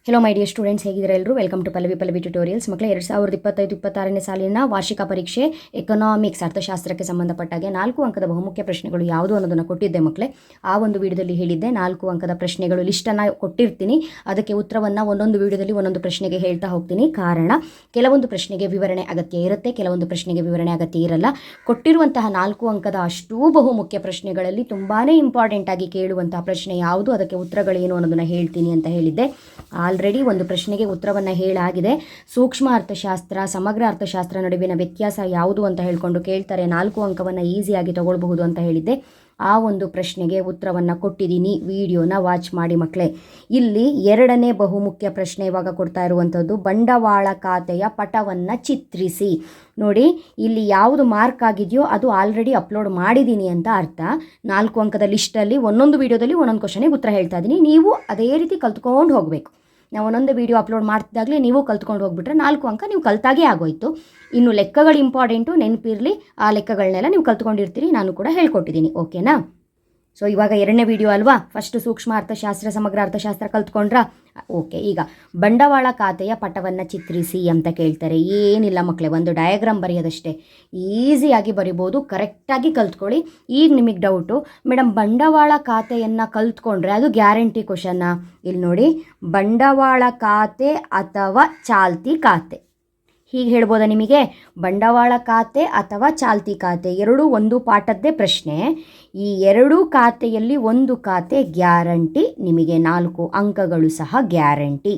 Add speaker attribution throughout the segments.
Speaker 1: Hello my dear students, ಹೇಗಿದ್ದಾರೆ ಎಲ್ಲರೂ? Welcome to Pallavi tutorials. ಮಕ್ಕಳೇ, 2025-26ನೇ ಸಾಲಿನ ವಾರ್ಷಿಕ ಪರೀಕ್ಷೆ ಎಕನಾಮಿಕ್ಸ್ ಅರ್ಥಶಾಸ್ತ್ರಕ್ಕೆ ಸಂಬಂಧಪಟ್ಟಾಗೆ 4 ಅಂಕದ ಬಹುಮುಖ್ಯ ಪ್ರಶ್ನೆಗಳು ಯಾವುದು ಅನ್ನೋದನ್ನು ಕೊಟ್ಟಿದ್ದೆ ಮಕ್ಕಳೇ. ಆ ಒಂದು ವಿಡಿಯೋದಲ್ಲಿ ಹೇಳಿದ್ದೆ 4 ಅಂಕದ ಪ್ರಶ್ನೆಗಳು ಲಿಸ್ಟನ್ನು ಕೊಟ್ಟಿರ್ತೀನಿ. ಅದಕ್ಕೆ ಉತ್ತರವನ್ನು ಒಂದೊಂದು ವಿಡಿಯೋದಲ್ಲಿ ಒಂದೊಂದು ಪ್ರಶ್ನೆಗೆ ಹೇಳ್ತಾ ಹೋಗ್ತೀನಿ. ಕಾರಣ, ಕೆಲವೊಂದು ಪ್ರಶ್ನೆಗೆ ವಿವರಣೆ ಅಗತ್ಯ ಇರುತ್ತೆ, ಕೆಲವೊಂದು ಪ್ರಶ್ನೆಗೆ ವಿವರಣೆ ಅಗತ್ಯ ಇರಲ್ಲ. ಕೊಟ್ಟಿರುವಂತಹ 4 ಅಂಕದ ಅಷ್ಟೂ ಬಹುಮುಖ್ಯ ಪ್ರಶ್ನೆಗಳಲ್ಲಿ ತುಂಬಾ ಇಂಪಾರ್ಟೆಂಟ್ ಆಗಿ ಕೇಳುವಂತಹ ಪ್ರಶ್ನೆ ಯಾವುದು, ಅದಕ್ಕೆ ಉತ್ತರಗಳೇನು ಅನ್ನೋದನ್ನು ಹೇಳ್ತೀನಿ ಅಂತ ಹೇಳಿದ್ದೆ. ಆಲ್ರೆಡಿ ಒಂದು ಪ್ರಶ್ನೆಗೆ ಉತ್ತರವನ್ನು ಹೇಳಾಗಿದೆ. ಸೂಕ್ಷ್ಮ ಅರ್ಥಶಾಸ್ತ್ರ, ಸಮಗ್ರ ಅರ್ಥಶಾಸ್ತ್ರ ನಡುವಿನ ವ್ಯತ್ಯಾಸ ಯಾವುದು ಅಂತ ಹೇಳ್ಕೊಂಡು ಕೇಳ್ತಾರೆ. 4 ಅಂಕವನ್ನು ಈಸಿಯಾಗಿ ತಗೊಳ್ಬಹುದು ಅಂತ ಹೇಳಿದ್ದೆ. ಆ ಒಂದು ಪ್ರಶ್ನೆಗೆ ಉತ್ತರವನ್ನು ಕೊಟ್ಟಿದ್ದೀನಿ. ವಿಡಿಯೋನ ವಾಚ್ ಮಾಡಿ ಮಕ್ಕಳೇ. ಇಲ್ಲಿ 2ನೇ ಬಹುಮುಖ್ಯ ಪ್ರಶ್ನೆ ಇವಾಗ ಕೊಡ್ತಾ ಇರುವಂಥದ್ದು, ಬಂಡವಾಳ ಖಾತೆಯ ಪಟವನ್ನು ಚಿತ್ರಿಸಿ. ನೋಡಿ, ಇಲ್ಲಿ ಯಾವುದು ಮಾರ್ಕ್ ಆಗಿದೆಯೋ ಅದು ಆಲ್ರೆಡಿ ಅಪ್ಲೋಡ್ ಮಾಡಿದ್ದೀನಿ ಅಂತ ಅರ್ಥ. 4 ಅಂಕದ ಲಿಸ್ಟಲ್ಲಿ ಒಂದೊಂದು ವಿಡಿಯೋದಲ್ಲಿ ಒಂದೊಂದು ಕ್ವಶನಿಗೆ ಉತ್ತರ ಹೇಳ್ತಾ ಇದ್ದೀನಿ. ನೀವು ಅದೇ ರೀತಿ ಕಲ್ತ್ಕೊಂಡು ಹೋಗಬೇಕು. ನಾವು ಒಂದೊಂದು ವಿಡಿಯೋ ಅಪ್ಲೋಡ್ ಮಾಡ್ತಿದ್ದಾಗಲೇ ನೀವು ಕಲ್ತ್ಕೊಂಡು ಹೋಗ್ಬಿಟ್ರೆ 4 ಅಂಕ ನೀವು ಕಲ್ತಾಗೇ ಆಗೋಯ್ತು. ಇನ್ನು ಲೆಕ್ಕಗಳು ಇಂಪಾರ್ಟೆಂಟು, ನೆನಪಿರಲಿ. ಆ ಲೆಕ್ಕಗಳನ್ನೆಲ್ಲ ನೀವು ಕಲ್ತ್ಕೊಂಡಿರ್ತೀರಿ, ನಾನು ಕೂಡ ಹೇಳ್ಕೊಟ್ಟಿದ್ದೀನಿ. ಓಕೆನಾ? ಸೊ ಇವಾಗ 2ನೇ ವಿಡಿಯೋ ಅಲ್ವಾ? ಫಸ್ಟು ಸೂಕ್ಷ್ಮ ಅರ್ಥಶಾಸ್ತ್ರ, ಸಮಗ್ರ ಅರ್ಥಶಾಸ್ತ್ರ ಕಲ್ತ್ಕೊಂಡ್ರಾ? ಓಕೆ. ಈಗ ಬಂಡವಾಳ ಖಾತೆಯ ಪಟವನ್ನು ಚಿತ್ರಿಸಿ ಅಂತ ಕೇಳ್ತಾರೆ. ಏನಿಲ್ಲ ಮಕ್ಕಳೇ, ಒಂದು ಡಯಾಗ್ರಾಮ್ ಬರೆಯೋದಷ್ಟೇ. ಈಸಿಯಾಗಿ ಬರಿಬೋದು, ಕರೆಕ್ಟಾಗಿ ಕಲ್ತ್ಕೊಳ್ಳಿ. ಈಗ ನಿಮಗೆ ಡೌಟು, ಮೇಡಮ್ ಬಂಡವಾಳ ಖಾತೆಯನ್ನು ಕಲ್ತ್ಕೊಂಡ್ರೆ ಅದು ಗ್ಯಾರಂಟಿ ಕ್ವಶನ್ನ? ಇಲ್ಲಿ ನೋಡಿ, ಬಂಡವಾಳ ಖಾತೆ ಅಥವಾ ಚಾಲ್ತಿ ಖಾತೆ, ಹೀಗೆ ಹೇಳ್ಬೋದಾ ನಿಮಗೆ? ಬಂಡವಾಳ ಖಾತೆ ಅಥವಾ ಚಾಲ್ತಿ ಖಾತೆ ಎರಡೂ ಒಂದು ಪಾಠದ್ದೇ ಪ್ರಶ್ನೆ. ಈ ಎರಡೂ ಖಾತೆಯಲ್ಲಿ ಒಂದು ಖಾತೆ ಗ್ಯಾರಂಟಿ, ನಿಮಗೆ 4 ಅಂಕಗಳು ಸಹ ಗ್ಯಾರಂಟಿ.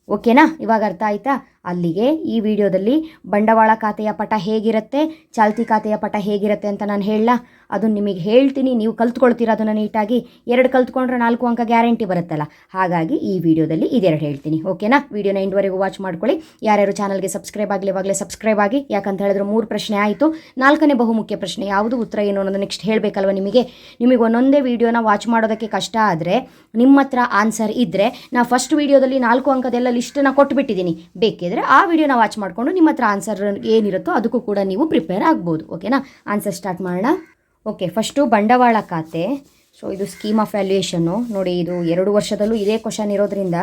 Speaker 1: ಓಕೆನಾ? ಇವಾಗ ಅರ್ಥ ಆಯಿತಾ? ಅಲ್ಲಿಗೆ ಈ ವಿಡಿಯೋದಲ್ಲಿ ಬಂಡವಾಳ ಖಾತೆಯ ಪಟ ಹೇಗಿರುತ್ತೆ, ಚಾಲ್ತಿ ಖಾತೆಯ ಪಟ ಹೇಗಿರುತ್ತೆ ಅಂತ ನಾನು ಹೇಳಲ್ಲ. ಅದನ್ನು ನಿಮಗೆ ಹೇಳ್ತೀನಿ, ನೀವು ಕಲ್ತ್ಕೊಳ್ತೀರ ಅದನ್ನು ನೀಟಾಗಿ. 2 ಕಲ್ತ್ಕೊಂಡ್ರೆ 4 ಅಂಕ ಗ್ಯಾರಂಟಿ ಬರುತ್ತಲ್ಲ. ಹಾಗಾಗಿ ಈ ವಿಡಿಯೋದಲ್ಲಿ ಇದೆರಡು ಹೇಳ್ತೀನಿ. ಓಕೆನಾ? ವಿಡಿಯೋನ ಎಂಡ್ವರೆಗೂ ವಾಚ್ ಮಾಡ್ಕೊಳ್ಳಿ. ಯಾರ್ಯಾರು ಚಾನಲ್ಗೆ ಸಬ್ಸ್ಕ್ರೈಬ್ ಆಗಲಿ ಇವಾಗಲೇ ಸಬ್ಸ್ಕ್ರೈಬ್ ಆಗಿ. ಯಾಕಂತ ಹೇಳಿದ್ರೆ 3 ಪ್ರಶ್ನೆ ಆಯಿತು. 4ನೇ ಬಹುಮುಖ್ಯ ಪ್ರಶ್ನೆ ಯಾವುದು, ಉತ್ತರ ಏನು ಅನ್ನೋದು ನೆಕ್ಸ್ಟ್ ಹೇಳಬೇಕಲ್ವ ನಿಮಗೆ. ನಿಮಗೆ ಒಂದೊಂದೇ ವಿಡಿಯೋನ ವಾಚ್ ಮಾಡೋದಕ್ಕೆ ಕಷ್ಟ ಆದರೆ, ನಿಮ್ಮ ಹತ್ರ ಆನ್ಸರ್ ಇದ್ದರೆ, ನಾ ಫಸ್ಟ್ ವಿಡಿಯೋದಲ್ಲಿ 4 ಅಂಕದೆಲ್ಲ ಲಿಸ್ಟನ್ನು ಕೊಟ್ಟುಬಿಟ್ಟಿದ್ದೀನಿ. ಬೇಕಿದ್ರೆ ಆ ವಿಡಿಯೋನ ವಾಚ್ ಮಾಡಿಕೊಂಡು ನಿಮ್ಮ ಹತ್ರ ಆನ್ಸರ್ ಏನಿರುತ್ತೋ ಅದಕ್ಕೂ ಕೂಡ ನೀವು ಪ್ರಿಪೇರ್ ಆಗ್ಬೋದು. ಓಕೆನಾ? ಆನ್ಸರ್ ಸ್ಟಾರ್ಟ್ ಮಾಡೋಣ. ಓಕೆ, ಫಸ್ಟು ಬಂಡವಾಳ ಖಾತೆ. ಸೊ ಇದು ಸ್ಕೀಮ್ ಆಫ್ ವ್ಯಾಲ್ಯೂಯೇಷನ್ನು ನೋಡಿ. ಇದು 2 ವರ್ಷದಲ್ಲೂ ಇದೇ ಕ್ವಶನ್ ಇರೋದ್ರಿಂದ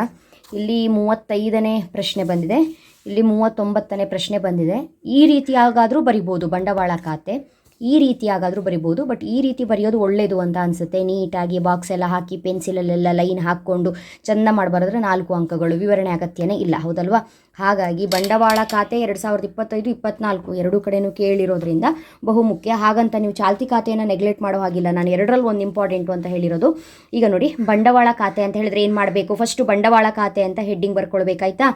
Speaker 1: ಇಲ್ಲಿ 35ನೇ ಪ್ರಶ್ನೆ ಬಂದಿದೆ, ಇಲ್ಲಿ 39ನೇ ಪ್ರಶ್ನೆ ಬಂದಿದೆ. ಈ ರೀತಿಯಾಗಾದರೂ ಬರಿಬೋದು ಬಂಡವಾಳ ಖಾತೆ, ಈ ರೀತಿಯಾಗಾದರೂ ಬರಿಬೋದು. ಬಟ್ ಈ ರೀತಿ ಬರೆಯೋದು ಒಳ್ಳೆಯದು ಅಂತ ಅನಿಸುತ್ತೆ. ನೀಟಾಗಿ ಬಾಕ್ಸ್ ಎಲ್ಲ ಹಾಕಿ ಪೆನ್ಸಿಲಲ್ಲೆಲ್ಲ ಲೈನ್ ಹಾಕ್ಕೊಂಡು ಚೆಂದ ಮಾಡಿ ಬರೆದ್ರೆ 4 ಅಂಕಗಳು. ವಿವರಣೆ ಅಗತ್ಯನೇ ಇಲ್ಲ, ಹೌದಲ್ವಾ? ಹಾಗಾಗಿ ಬಂಡವಾಳ ಖಾತೆ 2025-24 ಎರಡೂ ಕಡೆಯೂ ಕೇಳಿರೋದ್ರಿಂದ ಬಹುಮುಖ್ಯ. ಹಾಗಂತ ನೀವು ಚಾಲ್ತಿ ಖಾತೆಯನ್ನು ನೆಗ್ಲೆಕ್ಟ್ ಮಾಡೋ ಹಾಗಿಲ್ಲ. ನಾನು 2ರಲ್ಲಿ ಒಂದು ಇಂಪಾರ್ಟೆಂಟು ಅಂತ ಹೇಳಿರೋದು. ಈಗ ನೋಡಿ, ಬಂಡವಾಳ ಖಾತೆ ಅಂತ ಹೇಳಿದ್ರೆ ಏನು ಮಾಡಬೇಕು? ಫಸ್ಟು ಬಂಡವಾಳ ಖಾತೆ ಅಂತ ಹೆಡ್ಡಿಂಗ್ ಬರ್ಕೊಳ್ಬೇಕಾಯ್ತಾ?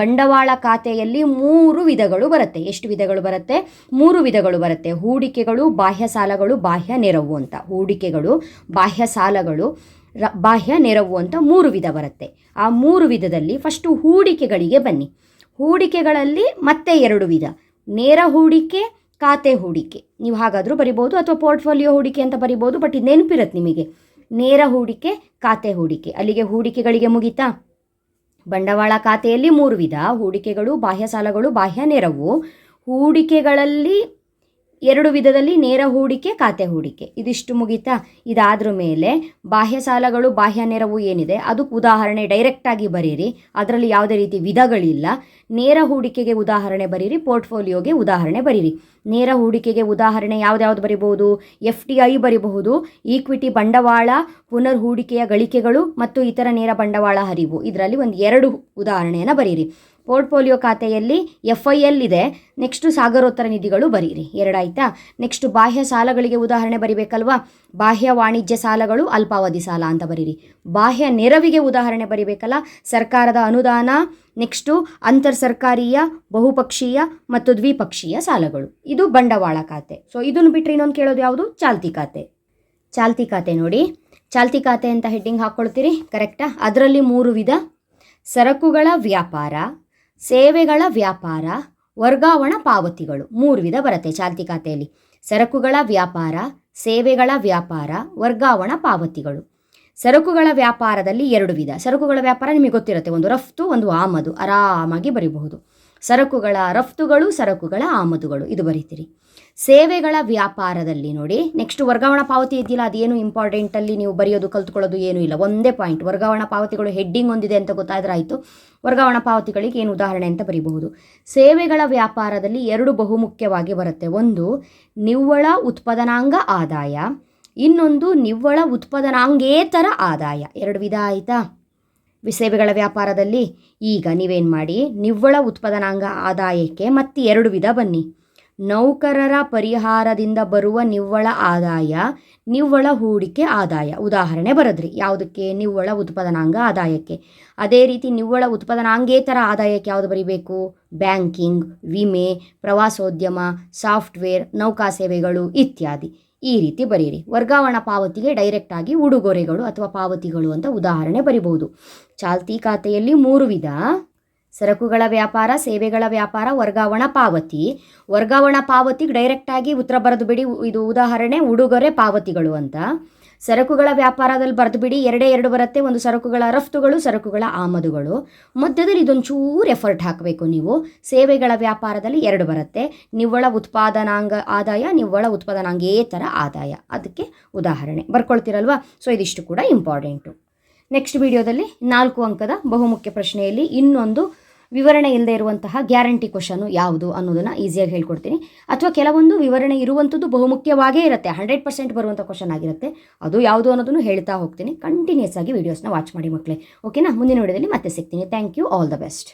Speaker 1: ಬಂಡವಾಳ ಖಾತೆಯಲ್ಲಿ 3 ವಿಧಗಳು ಬರುತ್ತೆ. ಎಷ್ಟು ವಿಧಗಳು ಬರುತ್ತೆ? 3 ವಿಧಗಳು ಬರುತ್ತೆ. ಹೂಡಿಕೆಗಳು, ಬಾಹ್ಯ ಸಾಲಗಳು, ಬಾಹ್ಯ ನೆರವು ಅಂತ. ಹೂಡಿಕೆಗಳು, ಬಾಹ್ಯ ಸಾಲಗಳು, ಬಾಹ್ಯ ನೆರವು ಅಂತ 3 ವಿಧ ಬರುತ್ತೆ. ಆ 3 ವಿಧದಲ್ಲಿ ಫಸ್ಟು ಹೂಡಿಕೆಗಳಿಗೆ ಬನ್ನಿ. ಹೂಡಿಕೆಗಳಲ್ಲಿ ಮತ್ತೆ 2 ವಿಧ, ನೇರ ಹೂಡಿಕೆ, ಖಾತೆ ಹೂಡಿಕೆ. ನೀವು ಹಾಗಾದರೂ ಬರಿಬೋದು, ಅಥವಾ ಪೋರ್ಟ್ಫೋಲಿಯೋ ಹೂಡಿಕೆ ಅಂತ ಬರಿಬೋದು. ಬಟ್ ಇದು ನೆನಪಿರುತ್ತೆ ನಿಮಗೆ, ನೇರ ಹೂಡಿಕೆ, ಖಾತೆ ಹೂಡಿಕೆ. ಅಲ್ಲಿಗೆ ಹೂಡಿಕೆಗಳಿಗೆ ಮುಗಿತಾ? ಬಂಡವಾಳ ಖಾತೆಯಲ್ಲಿ 3 ವಿಧ, ಹೂಡಿಕೆಗಳು, ಬಾಹ್ಯ ಸಾಲಗಳು, ಬಾಹ್ಯ ನೆರವು. ಹೂಡಿಕೆಗಳಲ್ಲಿ 2 ವಿಧದಲ್ಲಿ ನೇರ ಹೂಡಿಕೆ, ಖಾತೆ ಹೂಡಿಕೆ. ಇದಿಷ್ಟು ಮುಗಿತಾ? ಇದಾದ್ರ ಮೇಲೆ ಬಾಹ್ಯ ಸಾಲಗಳು, ಬಾಹ್ಯ ನೆರವು ಏನಿದೆ ಅದಕ್ಕೆ ಉದಾಹರಣೆ ಡೈರೆಕ್ಟಾಗಿ ಬರೀರಿ. ಅದರಲ್ಲಿ ಯಾವುದೇ ರೀತಿ ವಿಧಗಳಿಲ್ಲ. ನೇರ ಹೂಡಿಕೆಗೆ ಉದಾಹರಣೆ ಬರೀರಿ, ಪೋರ್ಟ್ಫೋಲಿಯೋಗೆ ಉದಾಹರಣೆ ಬರೀರಿ. ನೇರ ಹೂಡಿಕೆಗೆ ಉದಾಹರಣೆ ಯಾವ್ದು ಬರಿಬಹುದು? FDI ಬರಿಬಹುದು, ಈಕ್ವಿಟಿ ಬಂಡವಾಳ, ಪುನರ್ ಹೂಡಿಕೆಯ ಗಳಿಕೆಗಳು ಮತ್ತು ಇತರ ನೇರ ಬಂಡವಾಳ ಹರಿವು. ಇದರಲ್ಲಿ ಒಂದು 2 ಉದಾಹರಣೆಯನ್ನು ಬರೀರಿ. ಪೋರ್ಟ್ಫೋಲಿಯೋ ಖಾತೆಯಲ್ಲಿ FIL ಇದೆ. ನೆಕ್ಸ್ಟು ಸಾಗರೋತ್ತರ ನಿಧಿಗಳು ಬರೀರಿ. 2 ಆಯಿತಾ? ನೆಕ್ಸ್ಟು ಬಾಹ್ಯ ಸಾಲಗಳಿಗೆ ಉದಾಹರಣೆ ಬರಿಬೇಕಲ್ವಾ? ಬಾಹ್ಯ ವಾಣಿಜ್ಯ ಸಾಲಗಳು, ಅಲ್ಪಾವಧಿ ಸಾಲ ಅಂತ ಬರೀರಿ. ಬಾಹ್ಯ ನೆರವಿಗೆ ಉದಾಹರಣೆ ಬರಿಬೇಕಲ್ಲ? ಸರ್ಕಾರದ ಅನುದಾನ, ನೆಕ್ಸ್ಟು ಅಂತರ್ ಸರ್ಕಾರೀಯ, ಬಹುಪಕ್ಷೀಯ ಮತ್ತು ದ್ವಿಪಕ್ಷೀಯ ಸಾಲಗಳು. ಇದು ಬಂಡವಾಳ ಖಾತೆ. ಸೊ ಇದನ್ನು ಬಿಟ್ಟರೆ ಇನ್ನೊಂದು ಕೇಳೋದು ಯಾವುದು? ಚಾಲ್ತಿ ಖಾತೆ. ಚಾಲ್ತಿ ಖಾತೆ ನೋಡಿ, ಚಾಲ್ತಿ ಖಾತೆ ಅಂತ ಹೆಡ್ಡಿಂಗ್ ಹಾಕ್ಕೊಳ್ತೀರಿ, ಕರೆಕ್ಟಾ? ಅದರಲ್ಲಿ 3 ವಿಧ: ಸರಕುಗಳ ವ್ಯಾಪಾರ, ಸೇವೆಗಳ ವ್ಯಾಪಾರ, ವರ್ಗಾವಣಾ ಪಾವತಿಗಳು. 3 ವಿಧ ಬರುತ್ತೆ ಚಾಲ್ತಿ ಖಾತೆಯಲ್ಲಿ. ಸರಕುಗಳ ವ್ಯಾಪಾರ, ಸೇವೆಗಳ ವ್ಯಾಪಾರ, ವರ್ಗಾವಣಾ ಪಾವತಿಗಳು. ಸರಕುಗಳ ವ್ಯಾಪಾರದಲ್ಲಿ 2 ವಿಧ. ಸರಕುಗಳ ವ್ಯಾಪಾರ ನಿಮಗೆ ಗೊತ್ತಿರುತ್ತೆ, ಒಂದು ರಫ್ತು, ಒಂದು ಆಮದು. ಆರಾಮಾಗಿ ಬರೀಬಹುದು. ಸರಕುಗಳ ರಫ್ತುಗಳು, ಸರಕುಗಳ ಆಮದುಗಳು, ಇದು ಬರೀತೀರಿ. ಸೇವೆಗಳ ವ್ಯಾಪಾರದಲ್ಲಿ ನೋಡಿ, ನೆಕ್ಸ್ಟ್ ವರ್ಗಾವಣಾ ಪಾವತಿ ಇದೆಯಲ್ಲ, ಅದೇನು ಇಂಪಾರ್ಟೆಂಟಲ್ಲಿ ನೀವು ಬರೆಯೋದು ಕಲ್ತ್ಕೊಳ್ಳೋದು ಏನೂ ಇಲ್ಲ, ಒಂದೇ ಪಾಯಿಂಟ್. ವರ್ಗಾವಣಾ ಪಾವತಿಗಳು ಹೆಡ್ಡಿಂಗ್ ಹೊಂದಿದೆ ಅಂತ ಗೊತ್ತಾದ್ರೆ ಆಯಿತು. ವರ್ಗಾವಣಾ ಪಾವತಿಗಳಿಗೆ ಏನು ಉದಾಹರಣೆ ಅಂತ ಬರೀಬಹುದು. ಸೇವೆಗಳ ವ್ಯಾಪಾರದಲ್ಲಿ 2 ಬಹುಮುಖ್ಯವಾಗಿ ಬರುತ್ತೆ. ಒಂದು ನಿವ್ವಳ ಉತ್ಪಾದನಾಂಗ ಆದಾಯ, ಇನ್ನೊಂದು ನಿವ್ವಳ ಉತ್ಪಾದನಾಂಗೇತರ ಆದಾಯ. 2 ವಿಧ ಆಯಿತಾ ಸೇವೆಗಳ ವ್ಯಾಪಾರದಲ್ಲಿ. ಈಗ ನೀವೇನು ಮಾಡಿ, ನಿವ್ವಳ ಉತ್ಪಾದನಾಂಗ ಆದಾಯಕ್ಕೆ ಮತ್ತೆ 2 ವಿಧ ಬನ್ನಿ. ನೌಕರರ ಪರಿಹಾರದಿಂದ ಬರುವ ನಿವ್ವಳ ಆದಾಯ, ನಿವ್ವಳ ಹೂಡಿಕೆ ಆದಾಯ. ಉದಾಹರಣೆ ಬರೆದ್ರಿ ಯಾವುದಕ್ಕೆ? ನಿವ್ವಳ ಉತ್ಪಾದನಾಂಗ ಆದಾಯಕ್ಕೆ. ಅದೇ ರೀತಿ ನಿವ್ವಳ ಉತ್ಪಾದನಾಂಗೇತರ ಆದಾಯಕ್ಕೆ ಯಾವುದು ಬರೀಬೇಕು? ಬ್ಯಾಂಕಿಂಗ್, ವಿಮೆ, ಪ್ರವಾಸೋದ್ಯಮ, ಸಾಫ್ಟ್ವೇರ್, ನೌಕಾ ಸೇವೆಗಳು ಇತ್ಯಾದಿ. ಈ ರೀತಿ ಬರೀರಿ. ವರ್ಗಾವಣಾ ಪಾವತಿಗೆ ಡೈರೆಕ್ಟ್ ಆಗಿ ಉಡುಗೊರೆಗಳು ಅಥವಾ ಪಾವತಿಗಳು ಅಂತ ಉದಾಹರಣೆ ಬರಿಬಹುದು. ಚಾಲ್ತಿ ಖಾತೆಯಲ್ಲಿ 3 ವಿಧ: ಸರಕುಗಳ ವ್ಯಾಪಾರ, ಸೇವೆಗಳ ವ್ಯಾಪಾರ, ವರ್ಗಾವಣಾ ಪಾವತಿ. ವರ್ಗಾವಣಾ ಪಾವತಿಗೆ ಡೈರೆಕ್ಟಾಗಿ ಉತ್ತರ ಬರೆದು ಬಿಡಿ, ಇದು ಉದಾಹರಣೆ ಉಡುಗೊರೆ ಪಾವತಿಗಳು ಅಂತ. ಸರಕುಗಳ ವ್ಯಾಪಾರದಲ್ಲಿ ಬರೆದು ಬಿಡಿ, 2 ಬರುತ್ತೆ. ಒಂದು ಸರಕುಗಳ ರಫ್ತುಗಳು, ಸರಕುಗಳ ಆಮದುಗಳು. ಮಧ್ಯದಲ್ಲಿ ಇದೊಂಚೂರು ಎಫರ್ಟ್ ಹಾಕಬೇಕು ನೀವು. ಸೇವೆಗಳ ವ್ಯಾಪಾರದಲ್ಲಿ 2 ಬರುತ್ತೆ, ನಿವ್ವಳ ಉತ್ಪಾದನಾಂಗ ಆದಾಯ, ನಿವ್ವಳ ಉತ್ಪಾದನಾಂಗೇತರ ಆದಾಯ. ಅದಕ್ಕೆ ಉದಾಹರಣೆ ಬರ್ಕೊಳ್ತೀರಲ್ವಾ? ಸೊ ಇದಿಷ್ಟು ಕೂಡ ಇಂಪಾರ್ಟೆಂಟು. ನೆಕ್ಸ್ಟ್ ವಿಡಿಯೋದಲ್ಲಿ 4 ಅಂಕದ ಬಹುಮುಖ್ಯ ಪ್ರಶ್ನೆಯಲ್ಲಿ ಇನ್ನೊಂದು ವಿವರಣೆ ಇಲ್ಲದೆ ಇರುವಂತಹ ಗ್ಯಾರಂಟಿ ಕ್ವಶನು ಯಾವುದು ಅನ್ನೋದನ್ನು ಈಸಿಯಾಗಿ ಹೇಳ್ಕೊಡ್ತೀನಿ. ಅಥವಾ ಕೆಲವೊಂದು ವಿವರಣೆ ಇರುವಂಥದ್ದು ಬಹುಮುಖ್ಯವಾಗೇ ಇರುತ್ತೆ, 100% ಬರುವಂಥ ಕ್ವಶನ್ ಆಗಿರುತ್ತೆ. ಅದು ಯಾವುದು ಅನ್ನೋದನ್ನು ಹೇಳ್ತಾ ಹೋಗ್ತೀನಿ. ಕಂಟಿನ್ಯೂಸ್ ಆಗಿ ವೀಡಿಯೋಸ್ನ ವಾಚ್ ಮಾಡಿ ಮಕ್ಕಳೇ. ಓಕೆನಾ? ಮುಂದಿನ ವಿಡಿಯೋದಲ್ಲಿ ಮತ್ತೆ ಸಿಗ್ತೀನಿ. Thank you. All the best.